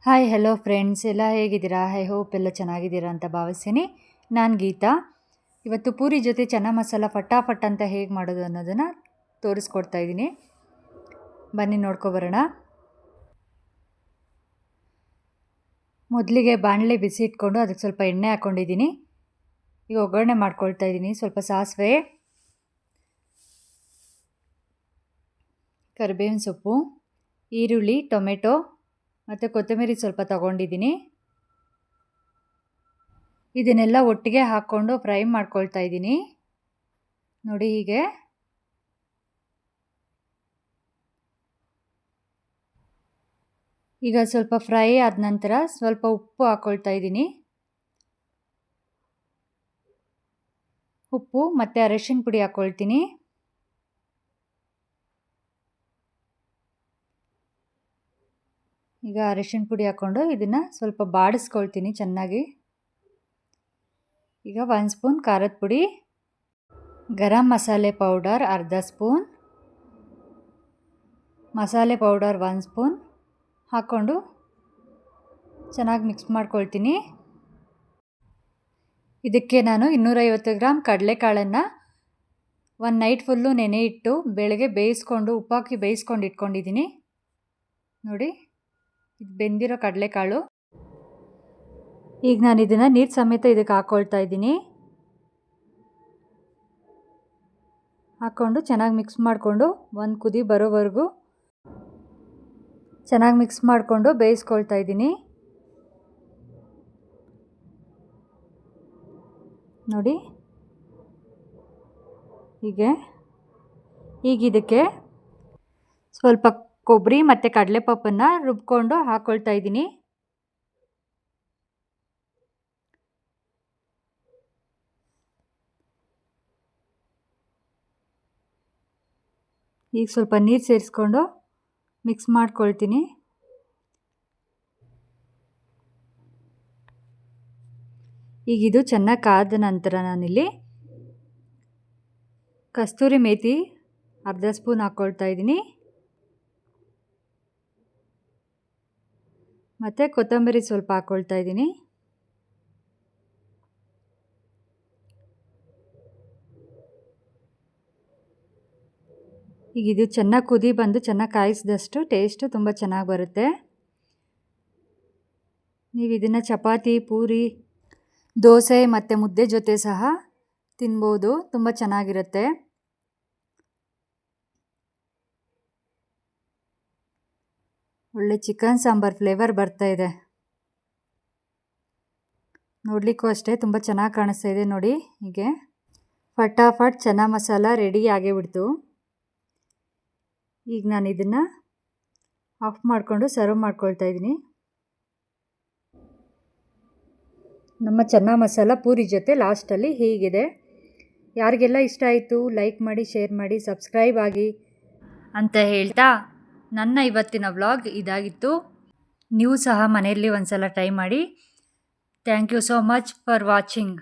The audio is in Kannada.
ಹಾಯ್ ಹಲೋ ಫ್ರೆಂಡ್ಸ್, ಎಲ್ಲ ಹೇಗಿದ್ದೀರಾ? ಐ ಹೋಪ್ ಎಲ್ಲ ಚೆನ್ನಾಗಿದ್ದೀರಾ ಅಂತ ಭಾವಿಸ್ತೀನಿ. ನಾನು ಗೀತಾ. ಇವತ್ತು ಪೂರಿ ಜೊತೆ ಚನ್ನ ಮಸಾಲ ಫಟಾಫಟ್ ಅಂತ ಹೇಗೆ ಮಾಡೋದು ಅನ್ನೋದನ್ನು ತೋರಿಸ್ಕೊಡ್ತಾ ಇದ್ದೀನಿ. ಬನ್ನಿ ನೋಡ್ಕೊಬರೋಣ. ಮೊದಲಿಗೆ ಬಾಣಲೆ ಬಿಸಿ ಇಟ್ಕೊಂಡು ಅದಕ್ಕೆ ಸ್ವಲ್ಪ ಎಣ್ಣೆ ಹಾಕ್ಕೊಂಡಿದ್ದೀನಿ. ಈಗ ಒಗ್ಗರಣೆ ಮಾಡ್ಕೊಳ್ತಾ ಇದ್ದೀನಿ. ಸ್ವಲ್ಪ ಸಾಸಿವೆ, ಕರಿಬೇವಿನ ಸೊಪ್ಪು, ಈರುಳ್ಳಿ, ಟೊಮೆಟೊ ಮತ್ತು ಕೊತ್ತಂಬರಿ ಸ್ವಲ್ಪ ತಗೊಂಡಿದ್ದೀನಿ. ಇದನ್ನೆಲ್ಲ ಒಟ್ಟಿಗೆ ಹಾಕ್ಕೊಂಡು ಫ್ರೈ ಮಾಡ್ಕೊಳ್ತಾ ಇದ್ದೀನಿ. ನೋಡಿ ಹೀಗೆ. ಈಗ ಸ್ವಲ್ಪ ಫ್ರೈ ಆದ ನಂತರ ಸ್ವಲ್ಪ ಉಪ್ಪು ಹಾಕ್ಕೊಳ್ತಾ ಇದ್ದೀನಿ. ಉಪ್ಪು ಮತ್ತು ಅರಿಶಿನ ಪುಡಿ ಹಾಕ್ಕೊಳ್ತೀನಿ. ಈಗ ಅರಿಶಿನ ಪುಡಿ ಹಾಕ್ಕೊಂಡು ಇದನ್ನು ಸ್ವಲ್ಪ ಬಾಡಿಸ್ಕೊಳ್ತೀನಿ ಚೆನ್ನಾಗಿ. ಈಗ 1 ಸ್ಪೂನ್ ಖಾರದ ಪುಡಿ, ಗರಂ ಮಸಾಲೆ ಪೌಡರ್ ಅರ್ಧ ಸ್ಪೂನ್, ಮಸಾಲೆ ಪೌಡರ್ 1 ಸ್ಪೂನ್ ಹಾಕ್ಕೊಂಡು ಚೆನ್ನಾಗಿ ಮಿಕ್ಸ್ ಮಾಡ್ಕೊಳ್ತೀನಿ. ಇದಕ್ಕೆ ನಾನು 250 ಗ್ರಾಮ್ ಕಡಲೆಕಾಳನ್ನು 1 ನೈಟ್ ಫುಲ್ಲು ನೆನೆ ಇಟ್ಟು ಬೆಳಗ್ಗೆ ಬೇಯಿಸ್ಕೊಂಡು ಉಪ್ಪಾಕಿ ಬೇಯಿಸ್ಕೊಂಡು ಇಟ್ಕೊಂಡಿದ್ದೀನಿ. ನೋಡಿ, ಇದು ಬೆಂದಿರೋ ಕಡಲೆಕಾಳು. ಈಗ ನಾನು ಇದನ್ನು ನೀರು ಸಮೇತ ಇದಕ್ಕೆ ಹಾಕ್ಕೊಳ್ತಾ ಇದ್ದೀನಿ. ಹಾಕ್ಕೊಂಡು ಚೆನ್ನಾಗಿ ಮಿಕ್ಸ್ ಮಾಡಿಕೊಂಡು ಒಂದು ಕುದಿ ಬರೋವರೆಗೂ ಚೆನ್ನಾಗಿ ಮಿಕ್ಸ್ ಮಾಡಿಕೊಂಡು ಬೇಯಿಸ್ಕೊಳ್ತಾ ಇದ್ದೀನಿ. ನೋಡಿ ಹೀಗೆ. ಈಗ ಇದಕ್ಕೆ ಸ್ವಲ್ಪ ಕೊಬ್ಬರಿ ಮತ್ತು ಕಡಲೆಪಪ್ಪನ್ನು ರುಬ್ಕೊಂಡು ಹಾಕ್ಕೊಳ್ತಾ ಇದ್ದೀನಿ. ಈಗ ಸ್ವಲ್ಪ ನೀರು ಸೇರಿಸ್ಕೊಂಡು ಮಿಕ್ಸ್ ಮಾಡ್ಕೊಳ್ತೀನಿ. ಈಗ ಇದು ಚೆನ್ನಾಗಿ ಕಾದ ನಂತರ ನಾನಿಲ್ಲಿ ಕಸ್ತೂರಿ ಮೇಥಿ ಅರ್ಧ ಸ್ಪೂನ್ ಹಾಕ್ಕೊಳ್ತಾ ಇದ್ದೀನಿ. ಮತ್ತು ಕೊತ್ತಂಬರಿ ಸ್ವಲ್ಪ ಹಾಕ್ಕೊಳ್ತಾ ಇದ್ದೀನಿ. ಈಗ ಇದು ಚೆನ್ನಾಗಿ ಕುದಿ ಬಂದು ಚೆನ್ನಾಗಿ ಕಾಯಿಸಿದಷ್ಟು ಟೇಸ್ಟು ತುಂಬ ಚೆನ್ನಾಗಿ ಬರುತ್ತೆ. ನೀವು ಇದನ್ನು ಚಪಾತಿ, ಪೂರಿ, ದೋಸೆ ಮತ್ತು ಮುದ್ದೆ ಜೊತೆ ಸಹ ತಿನ್ಬೋದು. ತುಂಬ ಚೆನ್ನಾಗಿರುತ್ತೆ. ಒಳ್ಳೆ ಚಿಕನ್ ಸಾಂಬಾರ್ ಫ್ಲೇವರ್ ಬರ್ತಾ ಇದೆ. ನೋಡಲಿಕ್ಕೂ ಅಷ್ಟೇ ತುಂಬ ಚೆನ್ನಾಗಿ ಕಾಣಿಸ್ತಾ ಇದೆ. ನೋಡಿ ಹೀಗೆ ಫಟಾಫಟ್ ಚನ್ನ ಮಸಾಲ ರೆಡಿ ಆಗಿಬಿಡ್ತು. ಈಗ ನಾನು ಇದನ್ನು ಆಫ್ ಮಾಡಿಕೊಂಡು ಸರ್ವ್ ಮಾಡ್ಕೊಳ್ತಾ ಇದ್ದೀನಿ. ನಮ್ಮ ಚನ್ನ ಮಸಾಲ ಪೂರಿ ಜೊತೆ ಲಾಸ್ಟಲ್ಲಿ ಹೀಗಿದೆ. ಯಾರಿಗೆಲ್ಲ ಇಷ್ಟ ಆಯಿತು ಲೈಕ್ ಮಾಡಿ, ಶೇರ್ ಮಾಡಿ, ಸಬ್ಸ್ಕ್ರೈಬ್ ಆಗಿ ಅಂತ ಹೇಳ್ತಾ ನನ್ನ ಇವತ್ತಿನ ವ್ಲಾಗ್ ಇದಾಗಿತ್ತು. ನೀವು ಸಹ ಮನೆಯಲ್ಲಿ ಒಂದು ಸಲ ಟ್ರೈ ಮಾಡಿ. Thank you so much for watching.